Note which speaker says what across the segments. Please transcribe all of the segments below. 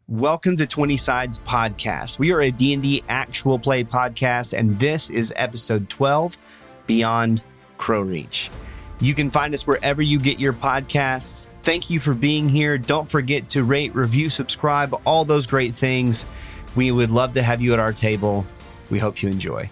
Speaker 1: Welcome to 20 Sides Podcast. We are a D&D actual play podcast, and this is episode 12, Beyond Crowreach. You can find us wherever you get your podcasts. Thank you for being here. Don't forget to rate, review, subscribe, all those great things. We would love to have you at our table. We hope you enjoy.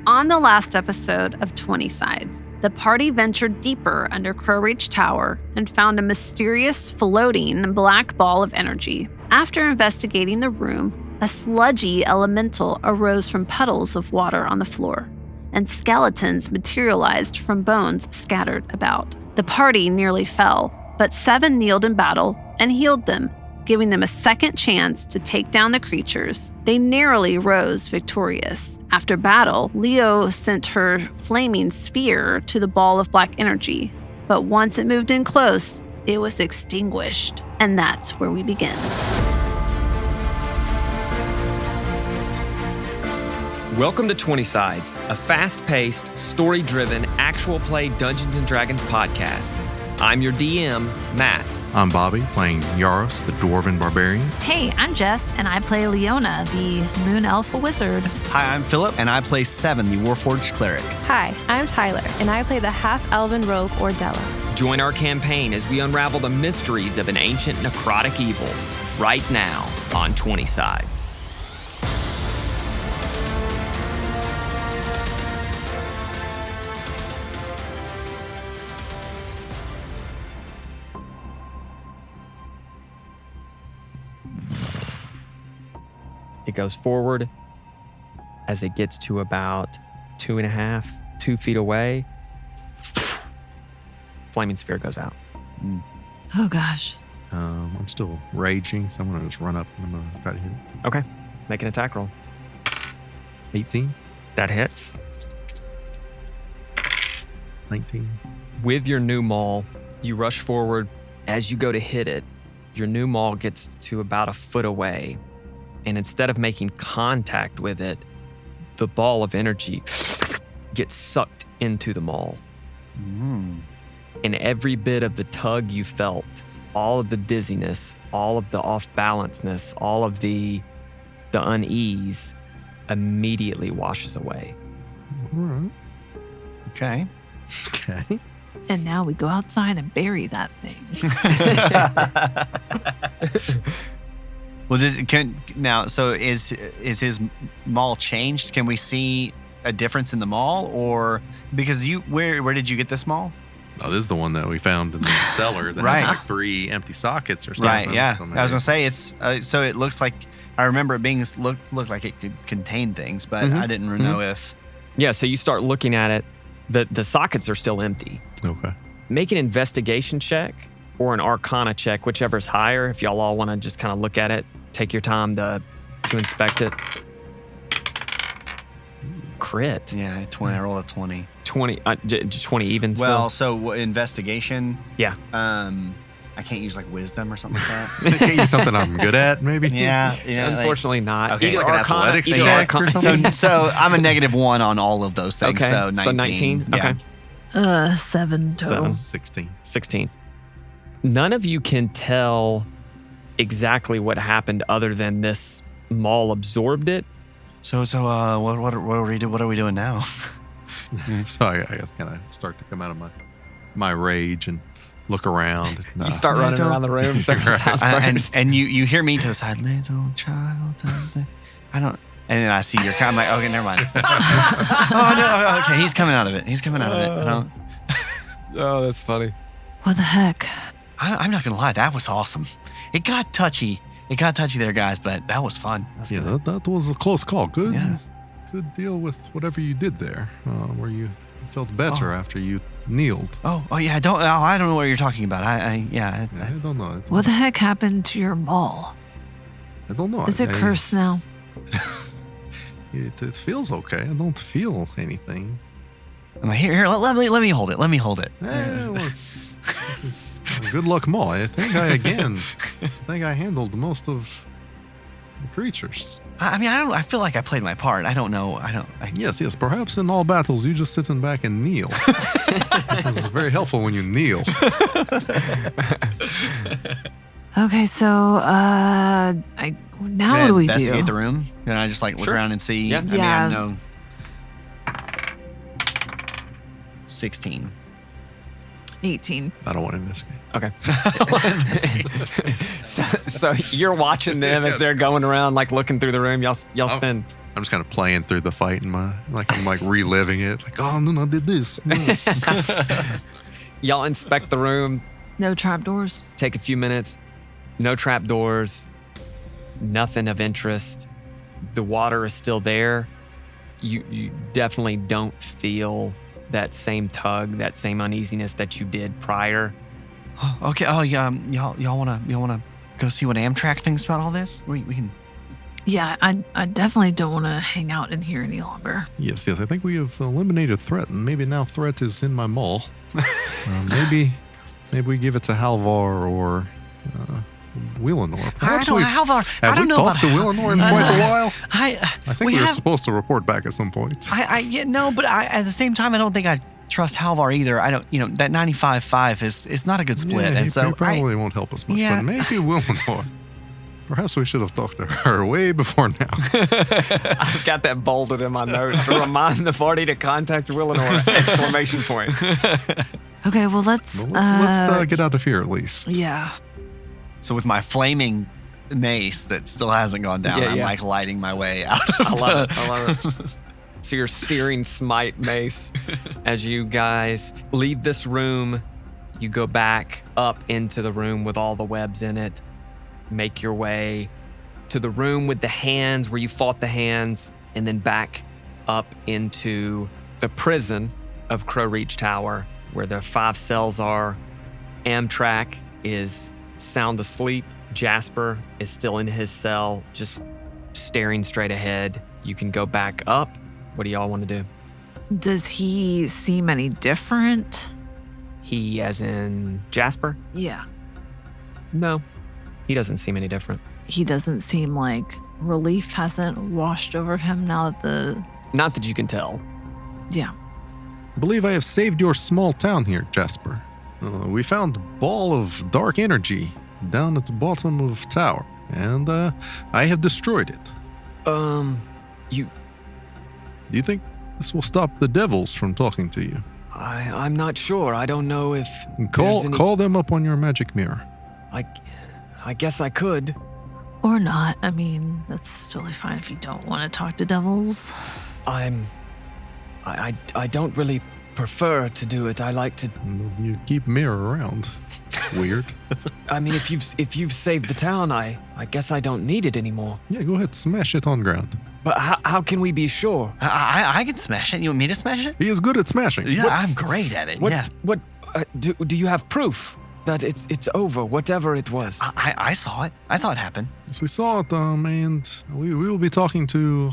Speaker 2: On the last episode of 20 Sides, the party ventured deeper under Crowreach Tower and found a mysterious floating black ball of energy. After investigating the room, a sludgy elemental arose from puddles of water on the floor, and skeletons materialized from bones scattered about. The party nearly fell, but 7 kneeled in battle and healed them, giving them a second chance to take down the creatures. They narrowly rose victorious. After battle, Leo sent her flaming sphere to the ball of black energy, but once it moved in close, it was extinguished. And that's where we begin.
Speaker 3: Welcome to 20 Sides, a fast-paced, story-driven, actual play Dungeons & Dragons podcast. I'm your DM, Matt.
Speaker 4: I'm Bobby, playing Yarost, the Dwarven Barbarian.
Speaker 5: Hey, I'm Jess, and I play Leona, the Moon Elf Wizard.
Speaker 1: Hi, I'm Philip, and I play Seven, the Warforged Cleric.
Speaker 6: Hi, I'm Tyler, and I play the half-elven rogue Ordella.
Speaker 3: Join our campaign as we unravel the mysteries of an ancient necrotic evil, right now on 20 Sides. It goes forward as it gets to about 2 feet away. Flaming sphere goes out.
Speaker 5: Oh, gosh.
Speaker 4: I'm still raging, so I'm going to just run up and I'm going to try to hit it.
Speaker 3: Okay, make an attack roll.
Speaker 4: 18,
Speaker 3: That hits.
Speaker 4: 19.
Speaker 3: With your new maul, you rush forward. As you go to hit it, your new maul gets to about a foot away. And instead of making contact with it, the ball of energy gets sucked into the maul. And every bit of the tug you felt, all of the dizziness, all of the off-balanceness, all of the unease immediately washes away.
Speaker 4: All right.
Speaker 1: Okay.
Speaker 4: Okay.
Speaker 5: And now we go outside and bury that thing.
Speaker 1: Well, so is his maul changed? Can we see a difference in the maul, or because where did you get this maul?
Speaker 4: Oh, this is the one that we found in the cellar that
Speaker 1: Right.
Speaker 4: had like 3 empty sockets or something.
Speaker 1: Right. Yeah.
Speaker 4: So
Speaker 1: I was gonna say it's so it looks like I remember it being looked like it could contain things, but I didn't know if.
Speaker 3: Yeah, so you start looking at it. The sockets are still empty.
Speaker 4: Okay.
Speaker 3: Make an investigation check or an arcana check, whichever's higher, if y'all all want to just kind of look at it. Take your time to inspect it. Crit.
Speaker 1: Yeah, 20. I rolled a 20.
Speaker 3: 20, just 20 even still?
Speaker 1: Well, so investigation.
Speaker 3: Yeah.
Speaker 1: I can't use like wisdom or something like that.
Speaker 4: Get you something I'm good at, maybe?
Speaker 1: Yeah.
Speaker 3: Unfortunately not.
Speaker 1: Okay.
Speaker 3: Either
Speaker 4: Like an
Speaker 3: arcana,
Speaker 4: athletics
Speaker 3: either
Speaker 4: check or
Speaker 3: arcana-
Speaker 4: something?
Speaker 1: So I'm a -1 on all of those things.
Speaker 3: Okay,
Speaker 1: So 19.
Speaker 3: so 19?
Speaker 1: Yeah.
Speaker 3: Okay.
Speaker 5: 7 total.
Speaker 4: 16.
Speaker 3: 16. None of you can tell exactly what happened other than this maul absorbed it.
Speaker 1: So what are we doing now?
Speaker 4: So I kind of start to come out of my rage and look around.
Speaker 3: You start running around the room several times first.
Speaker 1: and you hear me to the side, little child. I don't. And then I see your kind. I'm like, okay, never mind. Oh no, okay, he's coming out of it. I don't.
Speaker 3: Oh, that's funny.
Speaker 5: What the heck?
Speaker 1: I'm not gonna lie, that was awesome. It got touchy. There, guys, but that was fun. That's
Speaker 4: Yeah,
Speaker 1: good.
Speaker 4: that was a close call. Good.
Speaker 1: Yeah.
Speaker 4: Good deal with whatever you did there, where you felt better after you kneeled.
Speaker 1: Oh yeah. I don't know what you're talking about. I
Speaker 4: don't know.
Speaker 5: What the heck happened to your maul?
Speaker 4: I don't know.
Speaker 5: Is it cursed now?
Speaker 4: It feels okay. I don't feel anything.
Speaker 1: I'm like, here. Let me hold it.
Speaker 4: Well, this is good luck, Maul. I think I handled most of the creatures.
Speaker 1: I feel like I played my part. I don't know.
Speaker 4: Yes. Perhaps in all battles, you just sitting back and kneel. This is very helpful when you kneel.
Speaker 5: Okay, so now what do we do?
Speaker 1: Investigate the room. Can I just look around and see?
Speaker 3: Yeah.
Speaker 1: I mean, I know. 16.
Speaker 5: 18.
Speaker 4: I don't want to investigate.
Speaker 3: Okay. so you're watching them as they're going around, looking through the room. Y'all spend.
Speaker 4: I'm just kind of playing through the fight in my, I'm reliving it. Oh, no, I did this.
Speaker 3: Y'all inspect the room.
Speaker 5: No trapdoors.
Speaker 3: Take a few minutes. No trapdoors. Nothing of interest. The water is still there. You definitely don't feel that same tug, that same uneasiness that you did prior.
Speaker 1: Okay. Oh, yeah. Y'all wanna go see what Amtrak thinks about all this? We can.
Speaker 5: Yeah, I definitely don't want to hang out in here any longer.
Speaker 4: Yes. I think we have eliminated threat, and maybe now threat is in my mall. Maybe we give it to Halvar or Willenor.
Speaker 1: I don't know, Halvar.
Speaker 4: Have
Speaker 1: I don't
Speaker 4: we
Speaker 1: know
Speaker 4: talked
Speaker 1: about
Speaker 4: to Willenor in quite a while?
Speaker 1: I
Speaker 4: think we were supposed to report back at some point.
Speaker 1: But at the same time, I don't think I trust Halvar either. I don't. That 95-5 is not a good split,
Speaker 4: Yeah,
Speaker 1: and so
Speaker 4: he probably won't help us much.
Speaker 1: Yeah.
Speaker 4: But maybe Willenor. Perhaps we should have talked to her way before now.
Speaker 3: I've got that bolded in my notes to remind the party to contact Willenor! Exclamation point.
Speaker 5: Okay, well let's
Speaker 4: get out of here at least.
Speaker 5: Yeah.
Speaker 1: So with my flaming mace that still hasn't gone down,
Speaker 3: Yeah.
Speaker 1: I'm lighting my way out of
Speaker 3: I love it. So your searing smite mace. As you guys leave this room, you go back up into the room with all the webs in it. Make your way to the room with the hands where you fought the hands, and then back up into the prison of Crowreach Tower where the 5 cells are. Amtrak is sound asleep. Jasper is still in his cell, just staring straight ahead. You can go back up. What do y'all want to do?
Speaker 5: Does he seem any different?
Speaker 3: He as in Jasper?
Speaker 5: Yeah.
Speaker 3: No, he doesn't seem any different.
Speaker 5: He doesn't seem like relief hasn't washed over him now that
Speaker 3: Not that you can tell.
Speaker 5: Yeah.
Speaker 4: I believe I have saved your small town here, Jasper. We found a ball of dark energy down at the bottom of the tower, and I have destroyed it. Do you think this will stop the devils from talking to you?
Speaker 3: I'm not sure. I don't know if
Speaker 4: Call them up on your magic mirror.
Speaker 3: I guess I could.
Speaker 5: Or not. I mean, that's totally fine if you don't want to talk to devils.
Speaker 3: I don't really prefer to do it. I like to.
Speaker 4: You keep mirror around. It's weird.
Speaker 3: I mean, if you've saved the town, I guess I don't need it anymore.
Speaker 4: Yeah, go ahead, smash it on ground.
Speaker 3: But how can we be sure?
Speaker 1: I can smash it. You want me to smash it?
Speaker 4: He is good at smashing.
Speaker 1: Yeah, I'm great at it.
Speaker 3: What do you have proof that it's over, whatever it was?
Speaker 1: I saw it. I saw it happen.
Speaker 4: Yes, we saw it, and we will be talking to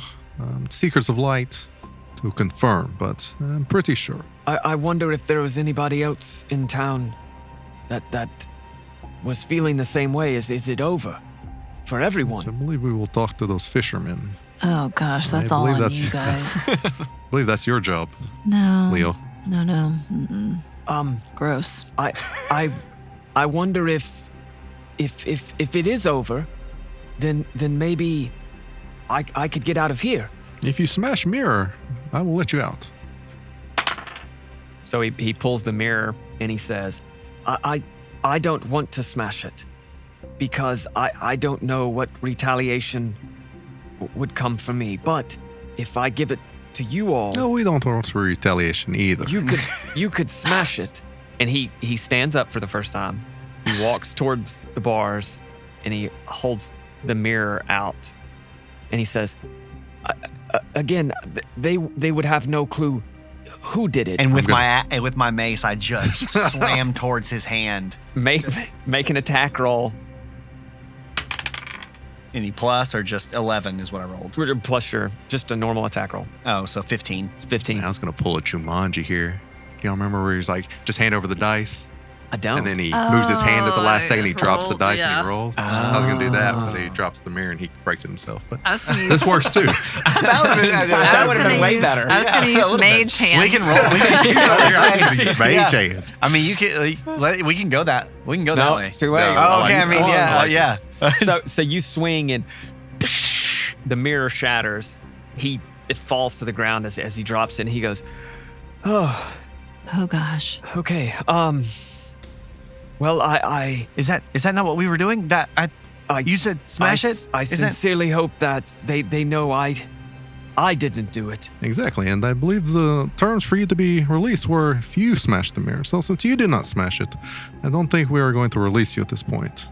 Speaker 4: Seekers of Light to confirm, but I'm pretty sure.
Speaker 3: I wonder if there was anybody else in town that was feeling the same way. Is it over for everyone?
Speaker 4: Yes, I believe we will talk to those fishermen.
Speaker 5: Oh gosh, that's all on you guys.
Speaker 4: I believe that's your job.
Speaker 5: No.
Speaker 4: Leo.
Speaker 5: No. Mm-mm. Gross.
Speaker 3: I wonder if it is over, then maybe I could get out of here.
Speaker 4: If you smash mirror, I will let you out.
Speaker 3: So he pulls the mirror and he says, I don't want to smash it because I don't know what retaliation would come for me. But if I give it to you all,
Speaker 4: No, we don't want retaliation either.
Speaker 3: you could smash it. And he stands up for the first time. He walks towards the bars and he holds the mirror out. And he says, again, they would have no clue who did it.
Speaker 1: And with my mace, I just slam towards his hand.
Speaker 3: Make an attack roll.
Speaker 1: Any plus or just 11 is what I rolled?
Speaker 3: Plus your just a normal attack roll.
Speaker 1: Oh, so 15.
Speaker 3: It's 15.
Speaker 4: I was going to pull a Jumanji here. Y'all remember where he's like, just hand over the dice?
Speaker 3: I don't.
Speaker 4: And then he moves his hand at the last second. He drops the
Speaker 5: roll,
Speaker 4: dice and
Speaker 5: yeah.
Speaker 4: he rolls. I was going to do that, but he drops the mirror and he breaks it himself. But
Speaker 5: I was going to use.
Speaker 4: this works too.
Speaker 2: That
Speaker 3: would've been way better.
Speaker 5: I was going to use mage hand.
Speaker 1: We can roll. We can,
Speaker 4: Mage hand.
Speaker 1: I mean, you can. We can go that. We can go that
Speaker 3: No,
Speaker 1: way.
Speaker 3: it's too late.
Speaker 4: No.
Speaker 1: Oh, okay. I mean,
Speaker 4: I
Speaker 1: yeah,
Speaker 4: like
Speaker 1: yeah.
Speaker 3: So you swing and the mirror shatters. It falls to the ground as he drops it. And he goes, "Oh,
Speaker 5: Oh, gosh.
Speaker 3: okay. Well, I
Speaker 1: Is that not what we were doing? You said smash it.
Speaker 3: I
Speaker 1: Is that-
Speaker 3: sincerely hope that they know I didn't do it.
Speaker 4: Exactly. And I believe the terms for you to be released were if you smashed the mirror. So since you did not smash it, I don't think we are going to release you at this point.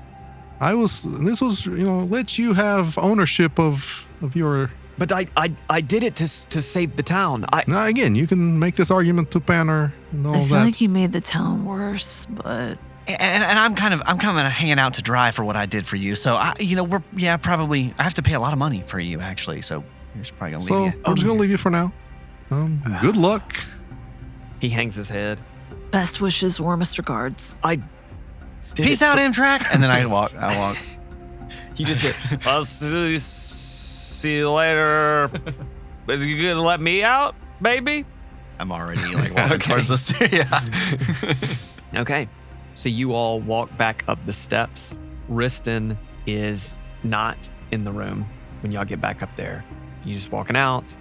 Speaker 4: This was, let you have ownership of your.
Speaker 3: But I did it to save the town.
Speaker 4: Now, again, you can make this argument to Banner and all
Speaker 5: I
Speaker 4: that.
Speaker 5: feel like you made the town worse, but
Speaker 1: And I'm kind of hanging out to dry for what I did for you. So probably I have to pay a lot of money for you actually. So you're just probably gonna
Speaker 4: So
Speaker 1: leave you.
Speaker 4: we're just going to leave you for now. Good luck.
Speaker 3: He hangs his head.
Speaker 5: best wishes, warmest regards.
Speaker 3: I did
Speaker 1: Peace
Speaker 3: it
Speaker 1: out,
Speaker 3: for-
Speaker 1: Amtrak. And then I walk.
Speaker 3: You just said, "I'll see you later." But you gonna let me out, baby?
Speaker 1: I'm already like walking
Speaker 3: Okay.
Speaker 1: towards the stairs. Yeah.
Speaker 3: Okay. So you all walk back up the steps. Riston is not in the room when y'all get back up there. You just walking out.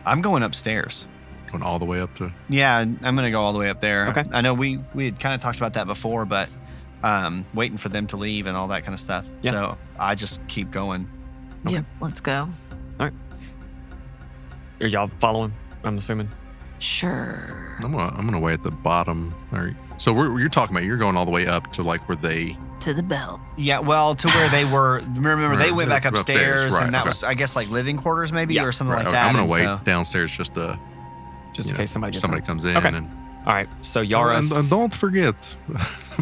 Speaker 1: I'm going upstairs.
Speaker 4: Going all the way up to.
Speaker 1: Yeah, I'm gonna go all the way up there.
Speaker 3: Okay.
Speaker 1: I know we had kind of talked about that before, but waiting for them to leave and all that kind of stuff.
Speaker 3: Yeah.
Speaker 1: So I just keep going.
Speaker 5: Yep, let's go.
Speaker 3: Are y'all following? I'm assuming.
Speaker 5: Sure.
Speaker 4: I'm gonna wait at the bottom. So you're talking about you're going all the way up to like where they.
Speaker 5: To the bell.
Speaker 1: Yeah, well, to where they were. Remember, they went back upstairs,
Speaker 4: right,
Speaker 1: and that
Speaker 4: okay.
Speaker 1: was, I guess, like living quarters, maybe,
Speaker 3: Yeah,
Speaker 1: or something
Speaker 4: Right,
Speaker 1: like
Speaker 4: okay,
Speaker 1: that.
Speaker 4: I'm gonna
Speaker 1: and
Speaker 4: wait
Speaker 1: so-
Speaker 4: downstairs just to.
Speaker 3: Just in case somebody gets
Speaker 4: comes in.
Speaker 3: Okay.
Speaker 4: And,
Speaker 3: All right. So Yarost.
Speaker 4: and don't forget,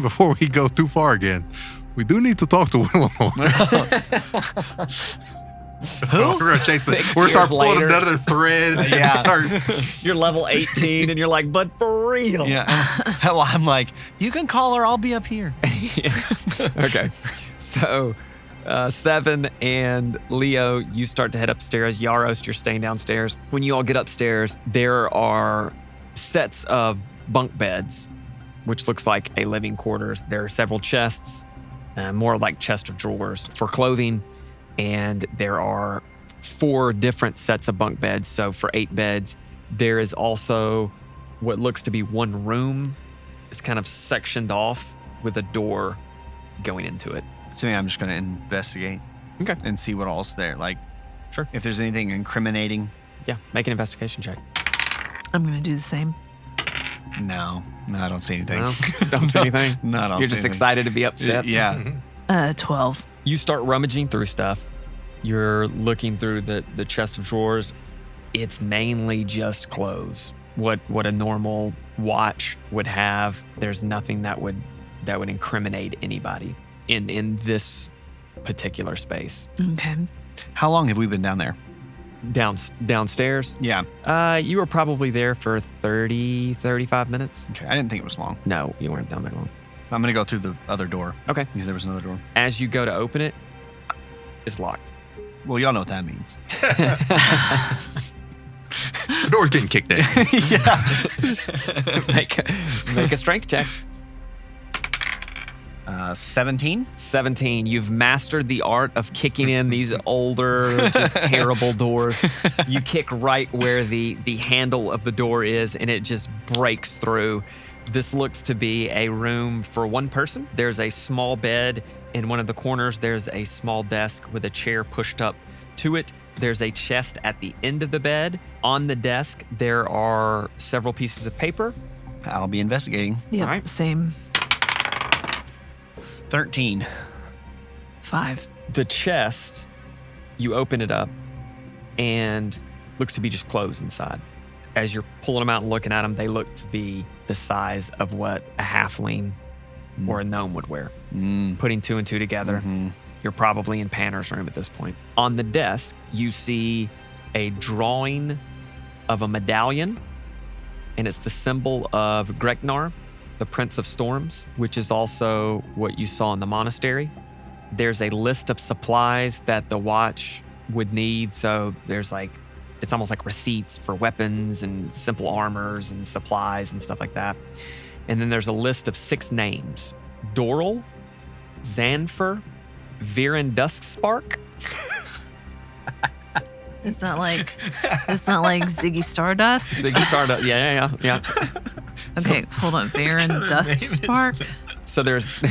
Speaker 4: before we go too far again, we do need to talk to Willow. We're gonna chase it.
Speaker 3: 6
Speaker 4: We're gonna start
Speaker 3: years
Speaker 4: pulling
Speaker 3: later.
Speaker 4: another thread. and
Speaker 1: Yeah.
Speaker 4: start-
Speaker 3: You're level 18, and you're like, but for real.
Speaker 1: Yeah. Well, I'm like, you can call her. I'll be up here.
Speaker 3: Okay. So, Seven and Leo, you start to head upstairs. Yarost, you're staying downstairs. When you all get upstairs, there are sets of bunk beds, which looks like a living quarters. There are several chests, more like chest of drawers for clothing. And there are 4 different sets of bunk beds. So for 8 beds, there is also what looks to be one room. It's kind of sectioned off with a door going into it.
Speaker 1: So yeah, I'm just gonna investigate.
Speaker 3: Okay.
Speaker 1: And see what all's there. Like,
Speaker 3: Sure.
Speaker 1: if there's anything incriminating.
Speaker 3: Yeah, make an investigation check.
Speaker 5: I'm going to do the same.
Speaker 1: No, I don't see anything.
Speaker 3: No, don't see anything.
Speaker 1: No, I don't
Speaker 3: You're
Speaker 1: see
Speaker 3: just
Speaker 1: anything.
Speaker 3: excited to be up steps.
Speaker 1: Yeah.
Speaker 5: 12.
Speaker 3: You start rummaging through stuff. You're looking through the chest of drawers. It's mainly just clothes. What a normal watch would have. There's nothing that would incriminate anybody in this particular space.
Speaker 5: Okay.
Speaker 1: How long have we been down there?
Speaker 3: Downstairs,
Speaker 1: Yeah.
Speaker 3: you were probably there for 35 minutes.
Speaker 1: Okay. I didn't think it was long.
Speaker 3: No, you weren't down there long.
Speaker 1: I'm gonna go through the other door.
Speaker 3: Okay.
Speaker 1: Because there was another door.
Speaker 3: As you go to open it, it's locked.
Speaker 1: Well, y'all know what that means.
Speaker 4: The door's getting kicked in.
Speaker 3: Make a strength check.
Speaker 1: 17.
Speaker 3: 17. You've mastered the art of kicking in these older, just terrible doors. You kick right where the handle of the door is, and it just breaks through. This looks to be a room for one person. There's a small bed in one of the corners. There's a small desk with a chair pushed up to it. There's a chest at the end of the bed. On the desk, there are several pieces of paper.
Speaker 1: I'll be investigating.
Speaker 5: Yep,
Speaker 3: All right.
Speaker 5: same.
Speaker 1: 13.
Speaker 5: 5.
Speaker 3: The chest, you open it up, and looks to be just clothes inside. As you're pulling them out and looking at them, they look to be the size of what a halfling or a gnome would wear. Putting 2 and 2 together, you're probably in Panner's room at this point. On the desk, you see a drawing of a medallion, and it's the symbol of Greknar, the Prince of Storms, which is also what you saw in the monastery. There's a list of supplies that the watch would need. So there's it's almost like receipts for weapons and simple armors and supplies and stuff like that. And then there's a list of 6 names: Doral, Xanfer, Viren Duskspark.
Speaker 5: It's not like Ziggy Stardust.
Speaker 3: Ziggy Stardust. Yeah.
Speaker 5: Okay, hold on. Baron Duskspark.
Speaker 3: So there's the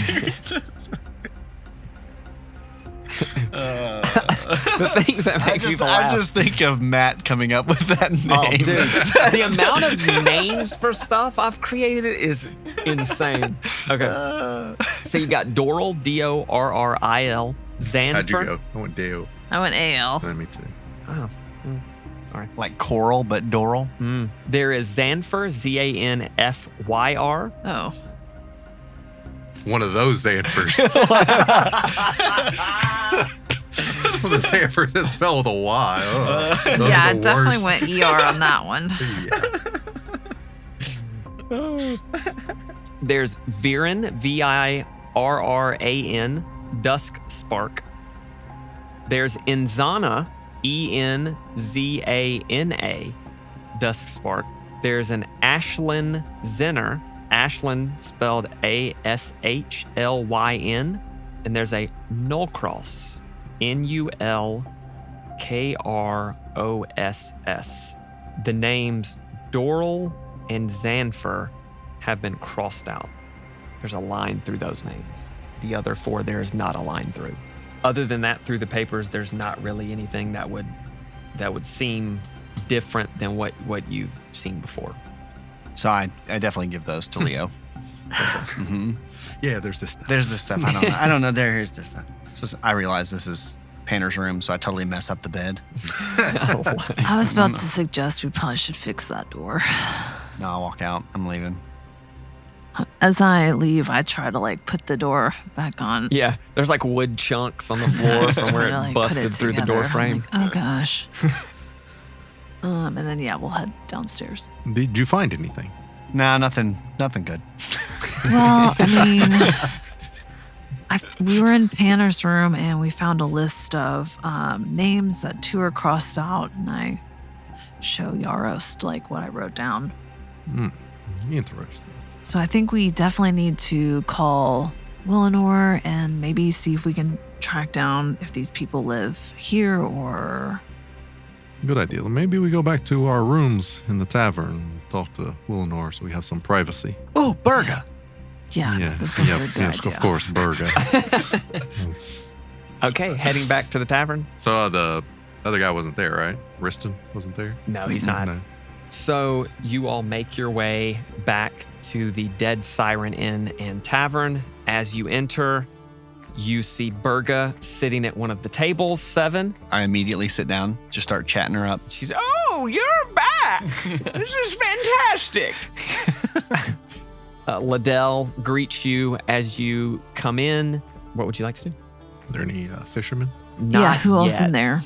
Speaker 3: things that make people laugh.
Speaker 1: I just think of Matt coming up with that name.
Speaker 3: Oh, dude. The amount of names for stuff I've created is insane. Okay. So you got Doral, Dorril, Xanfer.
Speaker 4: How'd you go? I went Deo.
Speaker 5: I went AL.
Speaker 4: Me too.
Speaker 3: Oh, sorry.
Speaker 1: Like coral, but Doral.
Speaker 3: There is Xanfer, Zanfyr.
Speaker 5: Oh.
Speaker 4: One of those Xanfers. The Xanfers that spell with a Y. Oh, those
Speaker 5: Yeah,
Speaker 4: are
Speaker 5: I
Speaker 4: the
Speaker 5: definitely
Speaker 4: worst.
Speaker 5: went ER on that one.
Speaker 4: Yeah.
Speaker 3: There's Viren, Virran, Duskspark. There's Inzana, Enzana, Duskspark. There's an Ashlyn Zenner, Ashlyn spelled Ashlyn, and there's a Nullcross, Nulkross. The names Doral and Xanfer have been crossed out. There's a line through those names. The other 4, there is not a line through. Other than that, through the papers, there's not really anything that would seem different than what you've seen before.
Speaker 1: So I definitely give those to Leo.
Speaker 4: Yeah, there's this stuff.
Speaker 1: There's this stuff. I don't know. Here's this stuff. So I realize this is Painter's room, so I totally mess up the bed.
Speaker 5: I was about to suggest we probably should fix that door.
Speaker 1: No, I'll walk out. I'm leaving.
Speaker 5: As I leave, I try to put the door back on.
Speaker 3: Yeah, there's wood chunks on the floor from where
Speaker 5: Trying to,
Speaker 3: it
Speaker 5: put
Speaker 3: busted through the door
Speaker 5: together.
Speaker 3: frame.
Speaker 5: I'm like, oh gosh. And then we'll head downstairs.
Speaker 4: Did you find anything?
Speaker 1: Nah, nothing good.
Speaker 5: Well, I mean, we were in Panner's room and we found a list of names that 2 are crossed out, and I show Yarost what I wrote down.
Speaker 4: Interesting.
Speaker 5: So I think we definitely need to call Willenor and maybe see if we can track down if these people live here or...
Speaker 4: Good idea. Maybe we go back to our rooms in the tavern and talk to Willenor so we have some privacy.
Speaker 1: Oh, Burga.
Speaker 5: Yeah, that sounds like a good
Speaker 4: yes,
Speaker 5: idea.
Speaker 4: of course, Burga.
Speaker 3: Okay, heading back to the tavern.
Speaker 4: So the other guy wasn't there, right? Riston wasn't there?
Speaker 3: No, he's not.
Speaker 4: No.
Speaker 3: So you all make your way back to the Dead Siren Inn and Tavern. As you enter, you see Burga sitting at one of the tables, 7.
Speaker 1: I immediately sit down, just start chatting her up.
Speaker 3: She's, oh, you're back. This is fantastic. Liddell greets you as you come in. What would you like to do?
Speaker 4: Are there any fishermen?
Speaker 5: Yeah, who else
Speaker 3: yet.
Speaker 5: in there?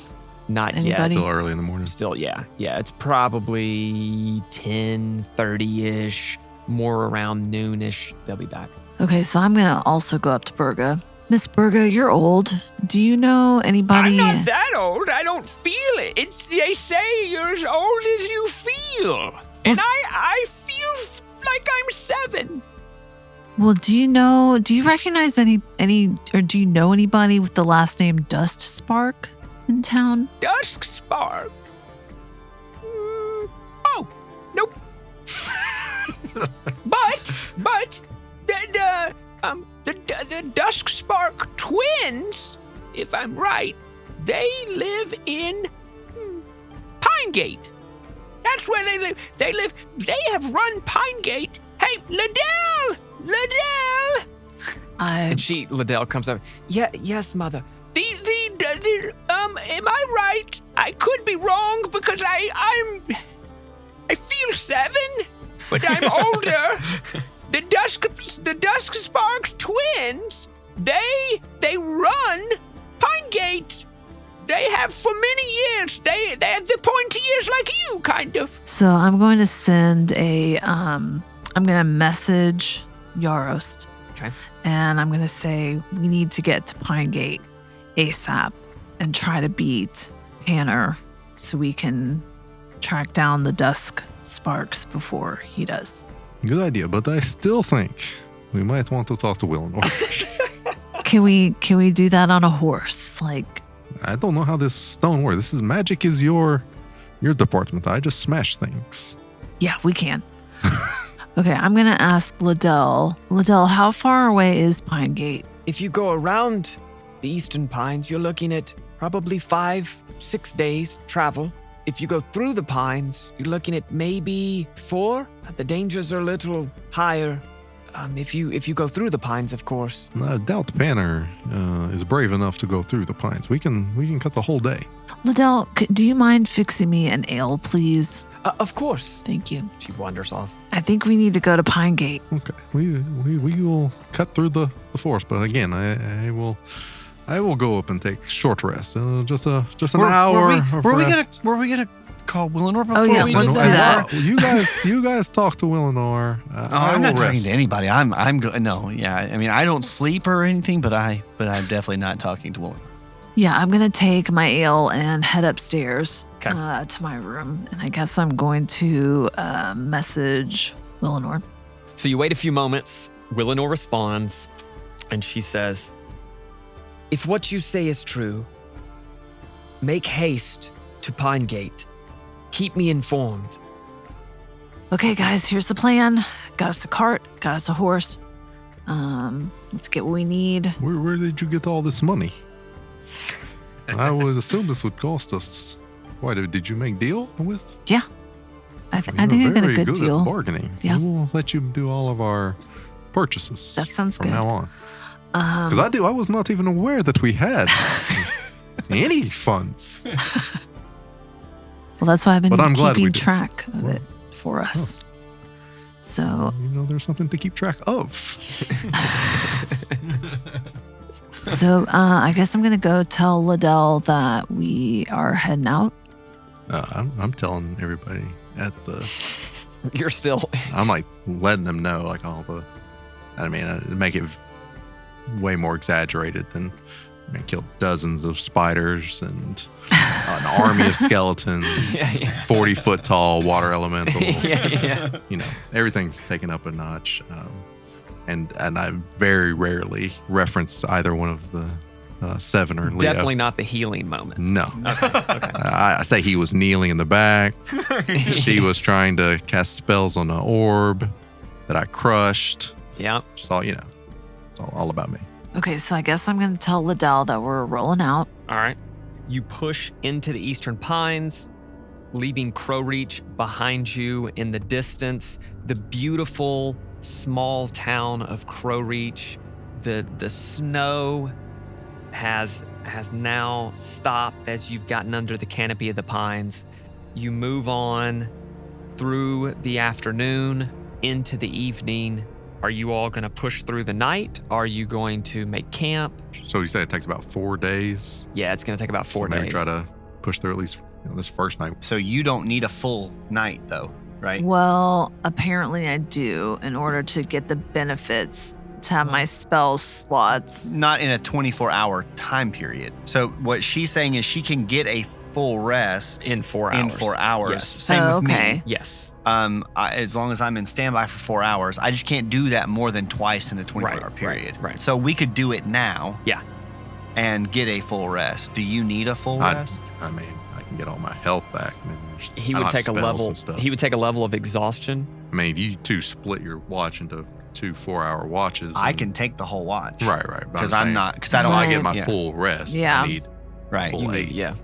Speaker 3: Not
Speaker 5: Anybody?
Speaker 3: yet.
Speaker 4: Still early in the morning.
Speaker 3: Still, yeah. It's probably 10:30-ish, more around noonish. They'll be back.
Speaker 5: Okay, so I'm going to also go up to Burga. Miss Burga, you're old. Do you know anybody?
Speaker 3: I'm not that old. I don't feel it. They say you're as old as you feel. And I feel like I'm 7.
Speaker 5: Well, do you recognize any, or do you know anybody with the last name Duskspark in town?
Speaker 3: Duskspark? Oh, nope. but the Duskspark twins, if I'm right, they live in Pinegate. That's where they live. They have run Pinegate. Hey, Liddell! And Liddell comes up. Yeah, yes, mother. Am I right? I could be wrong because I feel 7, but I'm older. The Duskspark twins, they run Pinegate. They have for many years. They have the pointy ears like you, kind of.
Speaker 5: So I'm going to send I'm going to message Yarost.
Speaker 3: Okay.
Speaker 5: And I'm going to say we need to get to Pinegate ASAP and try to beat Panner so we can track down the Dusk Sparks before he does.
Speaker 4: Good idea, but I still think we might want to talk to Willenor.
Speaker 5: Can we do that on a horse? Like,
Speaker 4: I don't know how this stone works. This is magic is your department. I just smash things.
Speaker 5: yeah, we can. Okay, I'm going to ask Liddell. Liddell, how far away is Pinegate?
Speaker 3: If you go around the Eastern Pines, you're looking at probably 5-6 days travel. If you go through the pines, you're looking at maybe 4. The dangers are a little higher. If you go through the pines, of course.
Speaker 4: I doubt Panner is brave enough to go through the pines. We can cut the whole day.
Speaker 5: Liddell, do you mind fixing me an ale, please?
Speaker 3: Of course.
Speaker 5: Thank you.
Speaker 3: She wanders off.
Speaker 5: I think we need to go to Pinegate.
Speaker 4: Okay, we will cut through the forest, but again, I will go up and take short rest. Just an hour of rest.
Speaker 1: Were we gonna call Willenor before
Speaker 5: Oh, yeah,
Speaker 1: we
Speaker 5: let's
Speaker 1: did
Speaker 5: do
Speaker 1: that?
Speaker 5: that.
Speaker 4: You guys talk to Willenor.
Speaker 1: I'm not talking to anybody. I'm going. No, yeah. I mean, I don't sleep or anything, but I'm definitely not talking to Willenor.
Speaker 5: Yeah, I'm going to take my ale and head upstairs
Speaker 3: Okay.
Speaker 5: to my room. And I guess I'm going to message Willenor.
Speaker 3: So you wait a few moments. Willenor responds, and she says, "If what you say is true, make haste to Pinegate. Keep me informed."
Speaker 5: Okay, guys, here's the plan. Got us a cart, got us a horse. Let's get what we need.
Speaker 4: Where did you get all this money? I would assume this would cost us. Why did you make deal with?
Speaker 5: Yeah. I think I
Speaker 4: You're
Speaker 5: got a
Speaker 4: very
Speaker 5: good deal.
Speaker 4: at bargaining.
Speaker 5: Yeah.
Speaker 4: We will let you do all of our purchases.
Speaker 5: That sounds
Speaker 4: from
Speaker 5: good.
Speaker 4: now on. Because I was not even aware that we had any funds.
Speaker 5: Well, that's why I've been
Speaker 4: But I'm glad we
Speaker 5: keeping
Speaker 4: did.
Speaker 5: track of it for us. So,
Speaker 4: There's something to keep track of.
Speaker 5: I guess I'm gonna go tell Liddell that we are heading out.
Speaker 4: I'm telling everybody at the.
Speaker 3: You're still.
Speaker 4: I'm like letting them know like all the. I mean, make it way more exaggerated than. I killed dozens of spiders and an army of skeletons, 40-foot tall water elemental. Everything's taken up a notch. And I very rarely reference either one of the 7 or Leo.
Speaker 3: Definitely not the healing moment.
Speaker 4: No.
Speaker 3: Okay.
Speaker 4: I say he was kneeling in the back. She was trying to cast spells on an orb that I crushed.
Speaker 3: Yeah.
Speaker 4: Just all, it's all about me.
Speaker 5: Okay, so I guess I'm gonna tell Liddell that we're rolling out.
Speaker 3: All right. You push into the Eastern Pines, leaving Crowreach behind you in the distance. The beautiful small town of Crowreach. The snow has now stopped as you've gotten under the canopy of the pines. You move on through the afternoon into the evening. Are you all going to push through the night? Are you going to make camp?
Speaker 4: So you say it takes about 4 days?
Speaker 3: Yeah, it's going to take about 4
Speaker 4: so maybe
Speaker 3: days.
Speaker 4: try to push through at least this first night.
Speaker 1: So you don't need a full night, though, right?
Speaker 5: Well, apparently I do in order to get the benefits to have my spell slots.
Speaker 1: Not in a 24-hour time period. So what she's saying is she can get a full rest
Speaker 3: in 4 hours.
Speaker 1: In 4 hours.
Speaker 3: Yes.
Speaker 1: Same with
Speaker 5: okay.
Speaker 1: me.
Speaker 3: Yes.
Speaker 1: As long as I'm in standby for 4 hours, I just can't do that more than twice in a 24-hour period.
Speaker 3: Right.
Speaker 1: So we could do it now.
Speaker 3: Yeah.
Speaker 1: And get a full rest. Do you need a full rest?
Speaker 4: I mean, I can get all my health back. I mean,
Speaker 3: He
Speaker 4: I
Speaker 3: would
Speaker 4: don't have
Speaker 3: take a
Speaker 4: spells
Speaker 3: level.
Speaker 4: and stuff.
Speaker 3: He would take a level of exhaustion.
Speaker 4: I mean, if you two split your watch into 2 4-hour watches.
Speaker 1: I can take the whole watch.
Speaker 4: Right.
Speaker 1: Because I don't.
Speaker 4: So I get my
Speaker 1: yeah.
Speaker 4: full rest.
Speaker 5: Yeah.
Speaker 4: I need
Speaker 1: Right.
Speaker 4: full
Speaker 3: You would-
Speaker 4: 8.
Speaker 3: yeah.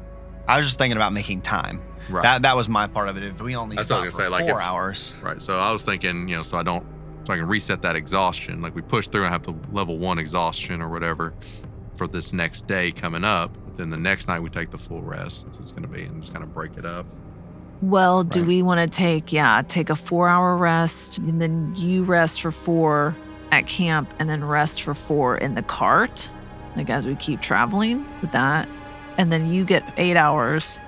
Speaker 1: I was just thinking about making time.
Speaker 4: Right.
Speaker 1: That was my part of it. If we only
Speaker 4: That's what I
Speaker 1: stop
Speaker 4: was
Speaker 1: for
Speaker 4: gonna say, like
Speaker 1: 4
Speaker 4: if-
Speaker 1: hours.
Speaker 4: Right. So I was thinking, so I can reset that exhaustion. Like we push through and have the level 1 exhaustion or whatever for this next day coming up. But then the next night we take the full rest since it's going to be and just kind of break it up.
Speaker 5: Well, do
Speaker 1: Right.
Speaker 5: we want to take a 4-hour rest and then you rest for 4 at camp and then rest for 4 in the cart? Like as we keep traveling with that. And then you get 8 hours.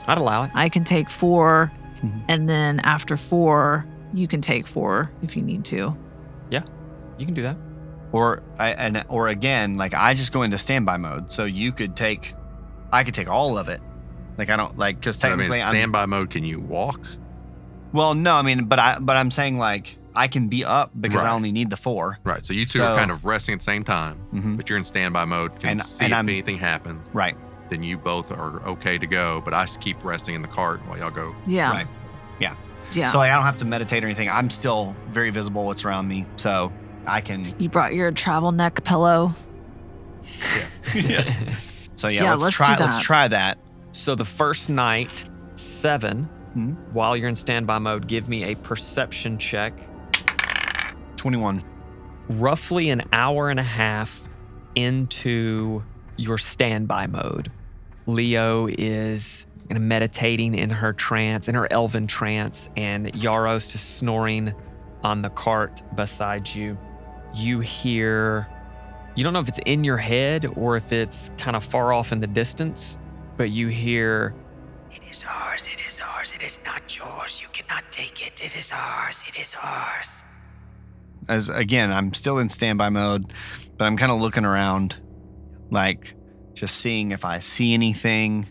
Speaker 3: I'd allow it.
Speaker 5: I can take 4.
Speaker 1: Mhm.
Speaker 5: And then after 4, you can take 4 if you need to.
Speaker 3: You can do that.
Speaker 1: Or again, like I just go into standby mode. So I could take all of it. Like I don't like because technically
Speaker 4: standby mode. Can you walk?
Speaker 1: Well, no, I mean, but I'm saying like I can be up because I only need the 4.
Speaker 4: Right. So you two are kind of resting at the same time, but you're in standby mode. Can see if anything happens.
Speaker 1: Right.
Speaker 4: Then you both are okay to go. But I keep resting in the cart while y'all go.
Speaker 5: Yeah.
Speaker 1: Right. Yeah.
Speaker 5: Yeah.
Speaker 1: So like I don't have to meditate or anything. I'm still very visible what's around me. So I can.
Speaker 5: You brought your travel neck pillow.
Speaker 1: Yeah. So
Speaker 5: Yeah,
Speaker 1: let's try that.
Speaker 3: So the first night, 7, while you're in standby mode, give me a perception check.
Speaker 1: 21.
Speaker 3: Roughly an hour and a half into your standby mode, Leo is meditating in her trance, in her elven trance, and Yarost is snoring on the cart beside you. You hear, you don't know if it's in your head or if it's kind of far off in the distance, but you hear, "It is ours, it is ours, it is not yours, you cannot take it, it is ours, it is ours."
Speaker 1: As again, I'm still in standby mode, but I'm kind of looking around, like just seeing if I see anything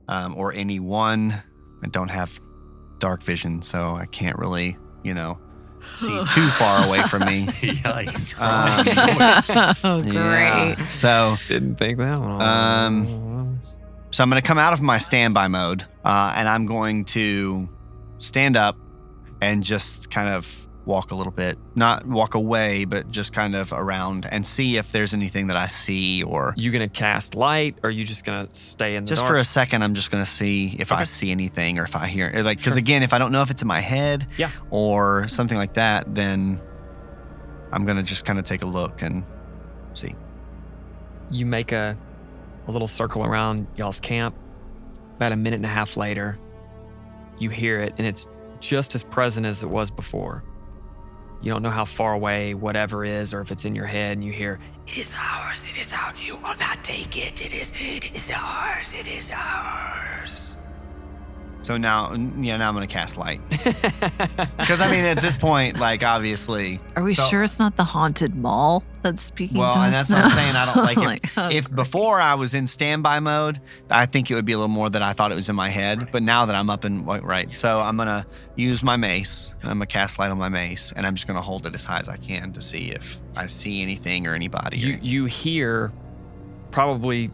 Speaker 1: or anyone. I don't have dark vision, so I can't really, see too far away from me.
Speaker 4: Yikes.
Speaker 5: Oh, great.
Speaker 1: Yeah. So
Speaker 3: Didn't think that one.
Speaker 1: So I'm going to come out of my standby mode, and I'm going to stand up and just kind of walk a little bit, not walk away, but just kind of around and see if there's anything that I see or...
Speaker 3: You gonna cast light, or are you just gonna stay in the
Speaker 1: Just
Speaker 3: dark?
Speaker 1: for a second, I'm just going to see if I see anything or if I hear... Because again, if I don't know if it's in my head or something like that, then I'm going to just kind of take a look and see.
Speaker 3: You make a little circle around y'all's camp. About a minute and a half later, you hear it, and it's just as present as it was before. You don't know how far away whatever is, or if it's in your head, and you hear, "It is ours, you will not take it, it is ours, it is ours."
Speaker 1: So now I'm going to cast light. Because, at this point, like, obviously...
Speaker 5: Are we sure it's not the haunted mall that's speaking to us?
Speaker 1: Well, and that's
Speaker 5: now?
Speaker 1: what I'm saying. I don't like it. If
Speaker 5: great.
Speaker 1: before I was in standby mode, I think it would be a little more than I thought it was in my head. Right. But now that I'm up in... Right. So I'm going to use my mace. I'm going to cast light on my mace. And I'm just going to hold it as high as I can to see if I see anything or anybody.
Speaker 3: You hear probably...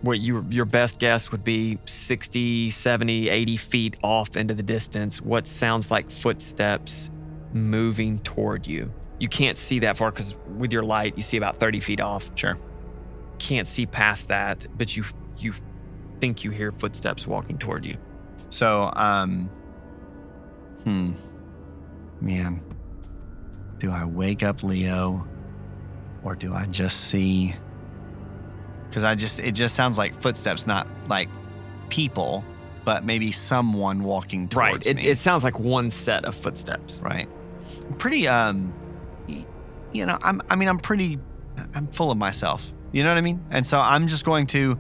Speaker 3: what your best guess would be 60, 70, 80 feet off into the distance, what sounds like footsteps moving toward you. You can't see that far because with your light, you see about 30 feet off.
Speaker 1: Sure.
Speaker 3: Can't see past that, but you think you hear footsteps walking toward you.
Speaker 1: So, man, do I wake up Leo or do I just see... Because it just sounds like footsteps, not like people, but maybe someone walking towards me.
Speaker 3: It sounds like one set of footsteps.
Speaker 1: Right. Pretty, I'm full of myself. You know what I mean? And so I'm going to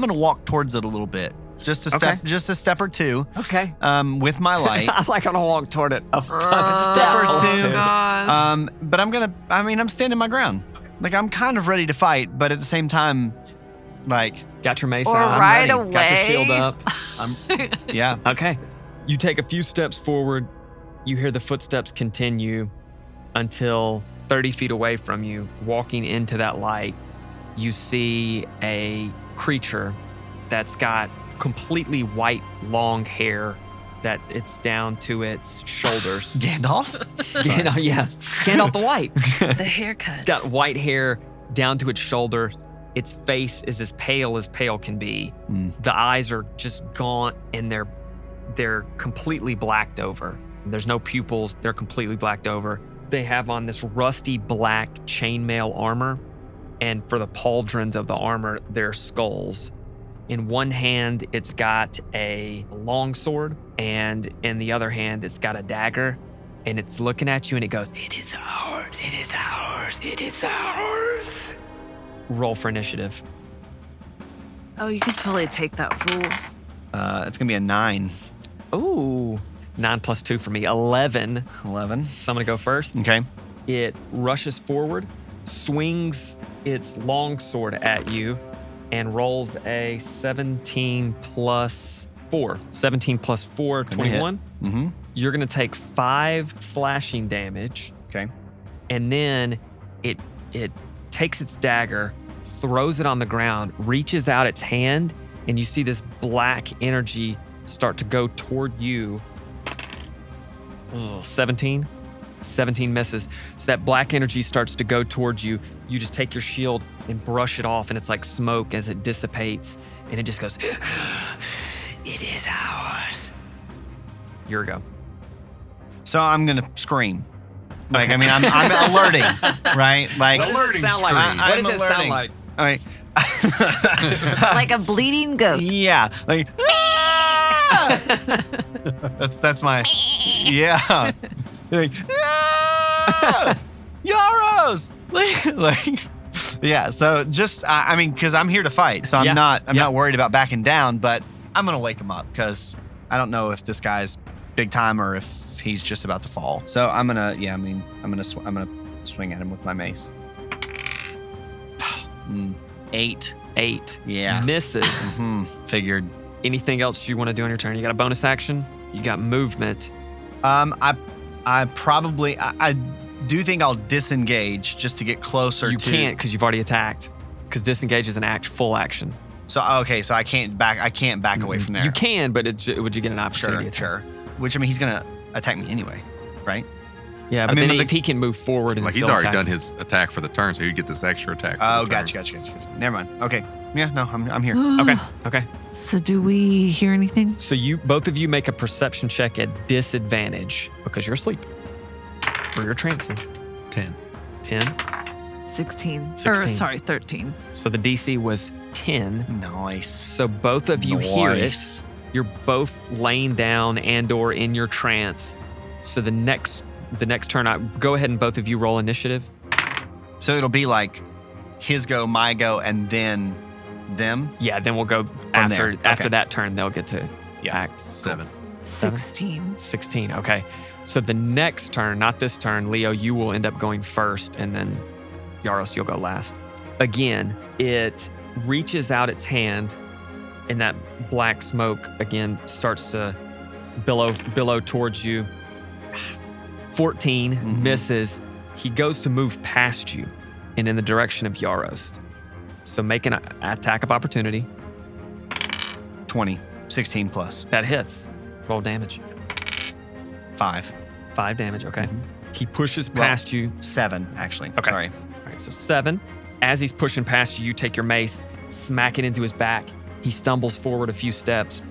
Speaker 1: walk towards it a little bit. Just a step or two.
Speaker 3: Okay.
Speaker 1: With my light.
Speaker 3: I like I'm gonna walk toward it a step
Speaker 1: or two.
Speaker 5: Gosh.
Speaker 1: But I'm standing my ground. Like I'm kind of ready to fight, but at the same time, like
Speaker 3: got your mace
Speaker 5: or
Speaker 3: out.
Speaker 5: right
Speaker 3: I'm ready.
Speaker 5: away.
Speaker 3: Got your shield up.
Speaker 1: Yeah.
Speaker 3: Okay. You take a few steps forward. You hear the footsteps continue until 30 feet away from you, walking into that light, you see a creature that's got completely white, long hair that it's down to its shoulders.
Speaker 1: Gandalf?
Speaker 3: Yeah. Gandalf the White.
Speaker 5: The haircut.
Speaker 3: It's got white hair down to its shoulder. Its face is as pale can be. The eyes are just gaunt and they're completely blacked over. There's no pupils. They're completely blacked over. They have on this rusty black chainmail armor, and for the pauldrons of the armor, they're skulls. In one hand, it's got a longsword, and in the other hand, it's got a dagger, and it's looking at you, and it goes, "It is ours, it is ours, it is ours." Roll for initiative.
Speaker 5: Oh, you could totally take that fool.
Speaker 1: It's going to be a 9.
Speaker 3: Ooh. 9 plus 2 for me, 11.
Speaker 1: 11.
Speaker 3: So I'm going to go first.
Speaker 1: Okay.
Speaker 3: It rushes forward, swings its longsword at you, and rolls a 17 plus 4. 17 plus 4, 21.
Speaker 1: Mm-hmm.
Speaker 3: You're going to take 5 slashing damage.
Speaker 1: Okay.
Speaker 3: And then it takes its dagger, throws it on the ground, reaches out its hand, and you see this black energy start to go toward you. 17 misses. So that black energy starts to go towards you. You just take your shield and brush it off, and it's like smoke as it dissipates, and it just goes, it is ours. Your go.
Speaker 1: So I'm gonna scream. Like, I mean, I'm alerting, right? Like,
Speaker 3: What does it sound like? What does it sound like?
Speaker 1: All right.
Speaker 5: Like a bleeding goat.
Speaker 1: Yeah. Like, that's my, yeah. Like, Yarost! Like, yeah. So just, I mean, because I'm here to fight, so I'm not worried about backing down, but I'm gonna wake him up because I don't know if this guy's big time or if he's just about to fall. So I'm gonna swing at him with my mace. 8. Yeah.
Speaker 3: Misses.
Speaker 1: Figured.
Speaker 3: Anything else you want to do on your turn? You got a bonus action. You got movement.
Speaker 1: I do think I'll disengage just to get closer.
Speaker 3: You can't because you've already attacked. Because disengage is an full action.
Speaker 1: So okay, so I can't back away from there.
Speaker 3: You can, but would you get an opportunity?
Speaker 1: Sure. Which, I mean, he's gonna attack me anyway, right?
Speaker 3: Yeah, but then if he can move forward and
Speaker 4: Like he's
Speaker 3: still
Speaker 4: already
Speaker 3: attack.
Speaker 4: done his attack for the turn, so he'd get this extra attack.
Speaker 1: Oh, gotcha. Never mind. Okay. Yeah, no, I'm here.
Speaker 3: Okay.
Speaker 5: So do we hear anything?
Speaker 3: So both of you make a perception check at disadvantage because you're asleep. Or you're trancing.
Speaker 4: 10.
Speaker 3: 10.
Speaker 5: 16.
Speaker 3: 16.
Speaker 5: Or sorry, 13.
Speaker 3: So the DC was 10.
Speaker 1: Nice.
Speaker 3: So both of you hear it. You're both laying down and/or in your trance. So the next turn, go ahead and both of you roll initiative.
Speaker 1: So it'll be like his go, my go, and then them.
Speaker 3: Yeah, then we'll go
Speaker 1: there.
Speaker 3: after
Speaker 1: Okay.
Speaker 3: that turn. They'll get to act.
Speaker 4: 7.
Speaker 5: 16.
Speaker 3: 16. Okay. So the next turn, not this turn, Leo, you will end up going first, and then Yarost, you'll go last. Again, it reaches out its hand, and that black smoke again starts to billow towards you. 14 misses. He goes to move past you and in the direction of Yarost. So make an attack of opportunity.
Speaker 1: 20. 16 plus.
Speaker 3: That hits. Roll damage.
Speaker 1: 5.
Speaker 3: 5 damage, okay. He pushes past you.
Speaker 1: 7, actually.
Speaker 3: Okay.
Speaker 1: Sorry.
Speaker 3: All right, so 7. As he's pushing past you, you take your mace, smack it into his back. He stumbles forward a few steps.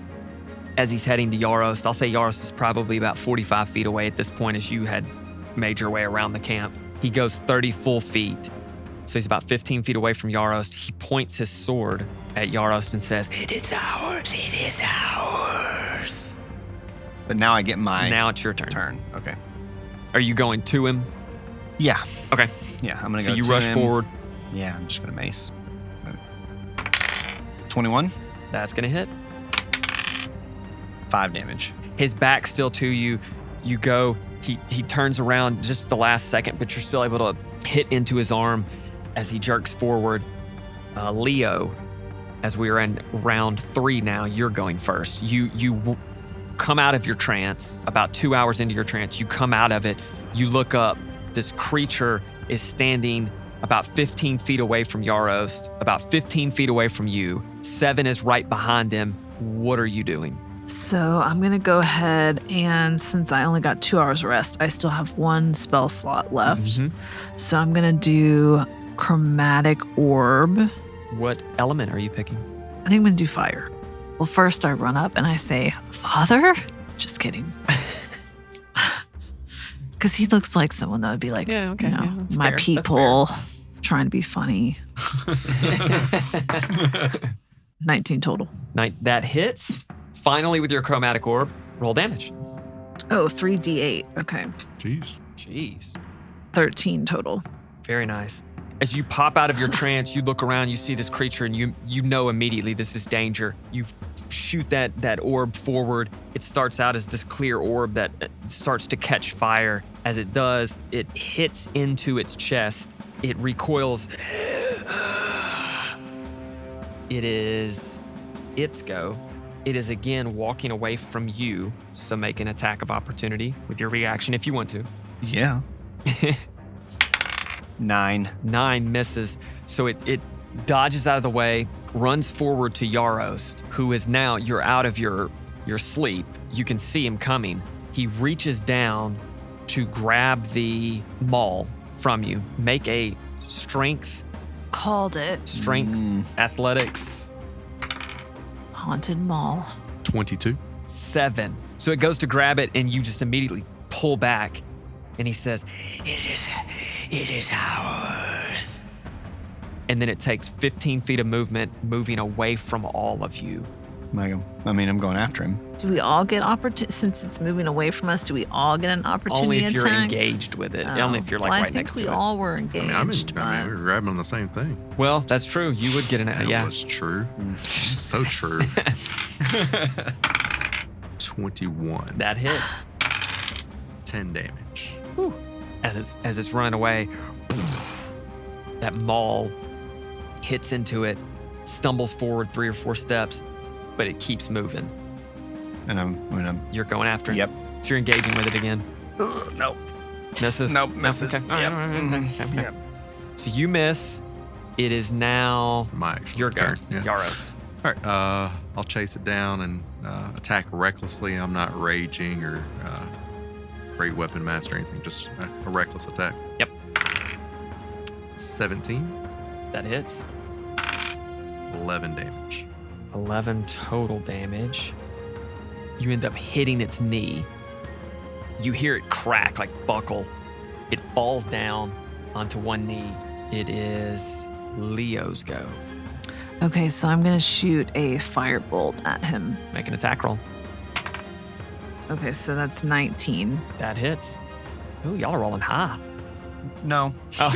Speaker 3: As he's heading to Yarost, I'll say Yarost is probably about 45 feet away at this point as you had made your way around the camp. He goes 30 full feet. So he's about 15 feet away from Yarost. He points his sword at Yarost and says, "It is ours, it is ours."
Speaker 1: But now I get my
Speaker 3: Now it's your turn.
Speaker 1: Okay.
Speaker 3: Are you going to him?
Speaker 1: Yeah.
Speaker 3: Okay.
Speaker 1: Yeah, I'm gonna
Speaker 3: So
Speaker 1: go
Speaker 3: you
Speaker 1: to
Speaker 3: rush
Speaker 1: him.
Speaker 3: forward.
Speaker 1: Yeah, I'm just gonna mace. 21.
Speaker 3: That's going to hit.
Speaker 1: 5 damage.
Speaker 3: His back's still to you. You go, he turns around just the last second, but you're still able to hit into his arm as he jerks forward. Leo, as we are in round 3 now, you're going first. You come out of your trance, about 2 hours into your trance, you come out of it, you look up, this creature is standing about 15 feet away from Yarost, about 15 feet away from you. 7 is right behind him. What are you doing?
Speaker 5: So I'm going to go ahead and since I only got 2 hours rest, I still have 1 spell slot left. So I'm going to do Chromatic Orb.
Speaker 3: What element are you picking?
Speaker 5: I think I'm going to do fire. Well, first I run up and I say, "Father?" Just kidding. Because he looks like someone that would be like,
Speaker 3: Yeah, okay,
Speaker 5: you know,
Speaker 3: yeah, that's
Speaker 5: my
Speaker 3: fair. That's
Speaker 5: people trying to be funny. 19 total.
Speaker 3: That hits. Finally, with your chromatic orb, roll damage.
Speaker 5: Oh, 3d8. Okay.
Speaker 3: Jeez.
Speaker 5: 13 total.
Speaker 3: Very nice. As you pop out of your trance, you look around, you see this creature, and you know immediately this is danger. You shoot that orb forward. It starts out as this clear orb that starts to catch fire. As it does, it hits into its chest. It recoils. It is its go. It is again walking away from you, so make an attack of opportunity with your reaction if you want to.
Speaker 1: Yeah. 9.
Speaker 3: 9 misses. So it dodges out of the way, runs forward to Yarost, who is now, you're out of your sleep. You can see him coming. He reaches down to grab the maul from you. Make a strength,
Speaker 5: Called it.
Speaker 3: athletics,
Speaker 5: Haunted Mall.
Speaker 4: 22.
Speaker 3: 7. So it goes to grab it, and you just immediately pull back, and he says, It is ours. And then it takes 15 feet of movement, moving away from all of you.
Speaker 1: I'm going after him.
Speaker 5: Do we all get opportunity? Since it's moving away from us, do we all get an opportunity
Speaker 3: Only if you're
Speaker 5: attack?
Speaker 3: engaged with it. Only if you're like
Speaker 5: well,
Speaker 3: right next to
Speaker 5: I think we
Speaker 3: it.
Speaker 5: all were engaged.
Speaker 4: we're grabbing the same thing.
Speaker 3: Well, that's true. You would get an
Speaker 4: That was true. So true. 21.
Speaker 3: That hits.
Speaker 4: 10 damage.
Speaker 3: As it's running away, that maul hits into it, stumbles forward 3 or 4 steps, but it keeps moving.
Speaker 1: And
Speaker 3: You're going after it.
Speaker 1: Yep.
Speaker 3: So you're engaging with it again.
Speaker 1: Nope.
Speaker 3: Misses?
Speaker 1: Nope, misses.
Speaker 3: Okay.
Speaker 1: Yep.
Speaker 3: Okay.
Speaker 1: Yep.
Speaker 3: So you miss. It is now
Speaker 4: My actual
Speaker 3: your go,
Speaker 4: turn. Yeah.
Speaker 3: Yarost.
Speaker 4: All right. I'll chase it down and attack recklessly. I'm not raging or great weapon master or anything. Just a reckless attack.
Speaker 3: Yep.
Speaker 4: 17.
Speaker 3: That hits.
Speaker 4: 11 damage.
Speaker 3: 11 total damage. You end up hitting its knee. You hear it crack, like buckle. It falls down onto one knee. It is Leo's go.
Speaker 5: Okay, so I'm going to shoot a firebolt at him.
Speaker 3: Make an attack roll.
Speaker 5: Okay, so that's 19.
Speaker 3: That hits. Ooh, y'all are rolling high.
Speaker 1: No.
Speaker 3: Oh.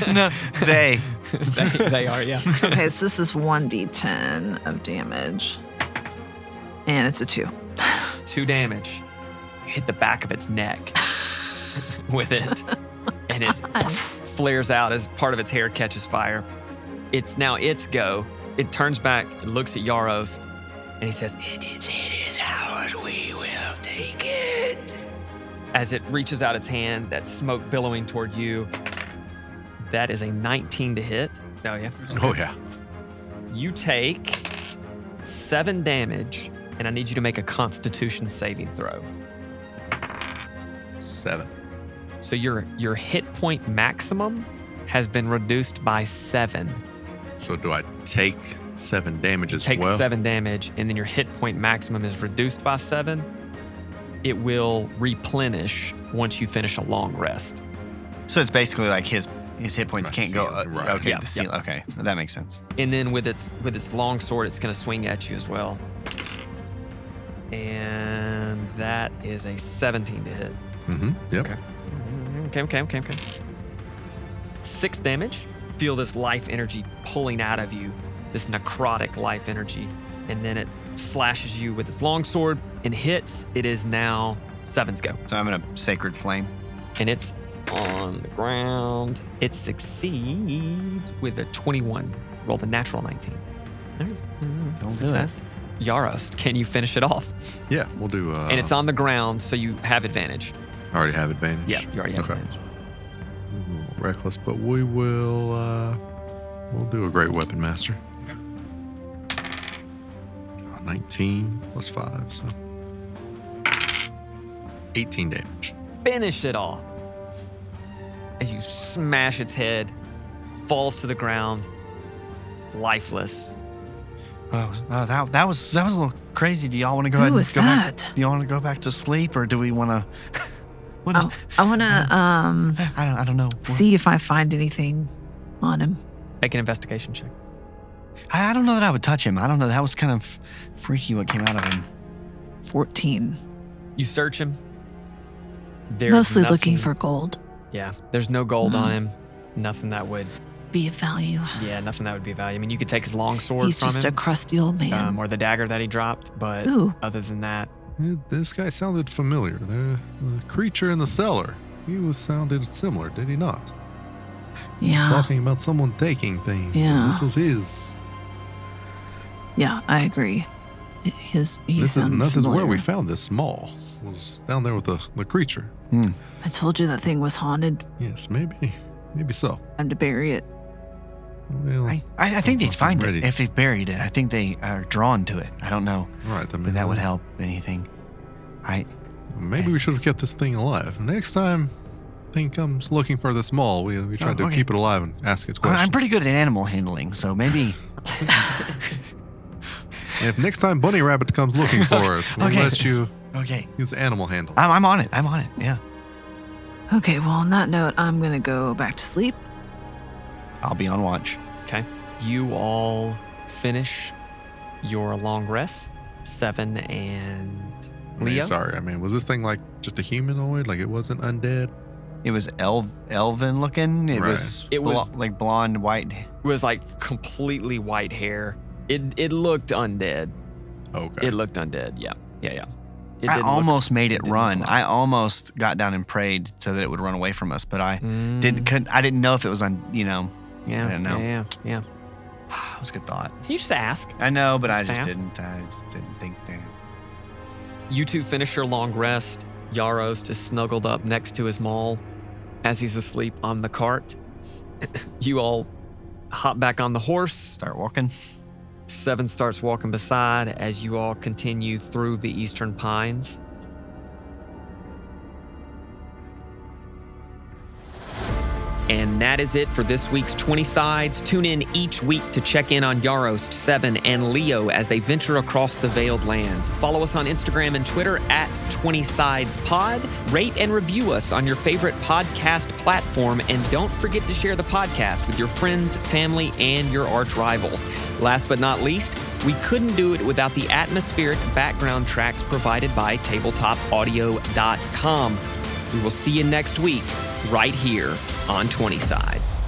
Speaker 1: No. They.
Speaker 3: they are, yeah.
Speaker 5: Okay, so this is 1d10 of damage. And it's a 2.
Speaker 3: 2 damage. You hit the back of its neck with it. And it flares out as part of its hair catches fire. It's now its go. It turns back and looks at Yarost, and he says, It is ours. We will take it. As it reaches out its hand, that smoke billowing toward you. That is a 19 to hit. Oh, yeah.
Speaker 4: Oh, yeah.
Speaker 3: You take 7 damage, and I need you to make a Constitution saving throw.
Speaker 4: 7.
Speaker 3: So your hit point maximum has been reduced by 7.
Speaker 4: So do I take 7 damage as
Speaker 3: Take
Speaker 4: well?
Speaker 3: 7 damage, and then your hit point maximum is reduced by 7. It will replenish once you finish a long rest.
Speaker 1: So it's basically like his hit points
Speaker 4: My
Speaker 1: can't go.
Speaker 4: ceiling, right.
Speaker 1: Okay,
Speaker 3: Yeah,
Speaker 1: the ceiling. Okay, that makes sense.
Speaker 3: And then with its long sword, it's going to swing at you as well. And that is a 17 to hit.
Speaker 4: Mm-hmm. Yep.
Speaker 3: Okay. 6 damage. Feel this life energy pulling out of you, this necrotic life energy. And then it slashes you with its longsword and hits. It is now 7's go.
Speaker 1: So I'm gonna Sacred Flame.
Speaker 3: And it's on the ground. It succeeds with a 21. Roll the natural 19. All right.
Speaker 1: Don't do
Speaker 3: Success. Yarost, can you finish it off?
Speaker 4: Yeah, we'll do.
Speaker 3: And it's on the ground, so you have advantage.
Speaker 4: I already have advantage.
Speaker 3: Yeah, you already have
Speaker 4: Okay.
Speaker 3: advantage.
Speaker 4: Reckless, but we will. We'll do a great weapon master. 19 plus 5, so 18 damage.
Speaker 3: Finish it off. As you smash its head, falls to the ground, lifeless.
Speaker 1: Oh, that was a little crazy. Do y'all want to go ahead
Speaker 5: Who
Speaker 1: and
Speaker 5: was
Speaker 1: go back?
Speaker 5: that?
Speaker 1: Do y'all want to go back to sleep, or do we want to?
Speaker 5: Oh, I want to
Speaker 1: I don't know.
Speaker 5: see if I find anything on him.
Speaker 3: Make an investigation check.
Speaker 1: I don't know that I would touch him. I don't know. That was kind of freaky what came out of him.
Speaker 5: 14.
Speaker 3: You search him. There's
Speaker 5: Mostly looking
Speaker 3: nothing-
Speaker 5: for gold.
Speaker 3: Yeah, there's no gold on him. Nothing that would.
Speaker 5: Be of value.
Speaker 3: Yeah, nothing that would be of value. I mean, you could take his long sword
Speaker 5: He's
Speaker 3: from
Speaker 5: just
Speaker 3: him,
Speaker 5: a crusty old man.
Speaker 3: or the dagger that he dropped, but
Speaker 5: Ooh.
Speaker 3: other than that,
Speaker 4: This guy sounded familiar. The creature in the cellar. He sounded similar, did he not?
Speaker 5: Yeah.
Speaker 4: Talking about someone taking things.
Speaker 5: Yeah.
Speaker 4: This was his.
Speaker 5: Yeah, I agree. That
Speaker 4: is where we found this mall. Was down there with the creature.
Speaker 5: I told you that thing was haunted.
Speaker 4: Yes, maybe so.
Speaker 5: Time to bury it.
Speaker 4: Well,
Speaker 1: I think they'd find
Speaker 4: ready.
Speaker 1: it if they've buried it. I think they are drawn to it. I don't know
Speaker 4: Right. I mean,
Speaker 1: if that would help anything.
Speaker 4: Maybe we should have kept this thing alive. Next time thing comes looking for this mall, we try to keep it alive and ask it questions.
Speaker 1: I'm pretty good at animal handling, so maybe.
Speaker 4: If next time Bunny Rabbit comes looking for it, we'll let you use animal handle.
Speaker 1: I'm on it. Yeah.
Speaker 5: Okay, well, on that note, I'm going to go back to sleep.
Speaker 1: I'll be on watch.
Speaker 3: Okay. You all finish your long rest. Seven and Leo.
Speaker 4: Sorry, I mean, was this thing like just a humanoid? Like it wasn't undead?
Speaker 1: It was elven looking. It was like blonde, white.
Speaker 3: It was like completely white hair. It looked undead.
Speaker 4: Okay.
Speaker 3: It looked undead. Yeah.
Speaker 1: I almost made it run. I almost got down and prayed so that it would run away from us, but I didn't know if it was on.
Speaker 3: Yeah.
Speaker 1: I didn't know.
Speaker 3: Yeah.
Speaker 1: That was a good thought.
Speaker 3: You just ask.
Speaker 1: I know, but I just
Speaker 3: ask.
Speaker 1: didn't. I just didn't think that.
Speaker 3: You two finish your long rest. Yarost is snuggled up next to his maul as he's asleep on the cart. You all hop back on the horse.
Speaker 1: Start walking.
Speaker 3: Seven starts walking beside as you all continue through the Eastern Pines. And that is it for this week's 20 Sides. Tune in each week to check in on Yarost, Seven, and Leo as they venture across the Veiled Lands. Follow us on Instagram and Twitter at 20 Sides Pod. Rate and review us on your favorite podcast platform. And don't forget to share the podcast with your friends, family, and your arch rivals. Last but not least, we couldn't do it without the atmospheric background tracks provided by tabletopaudio.com. We will see you next week, right here on 20 Sides.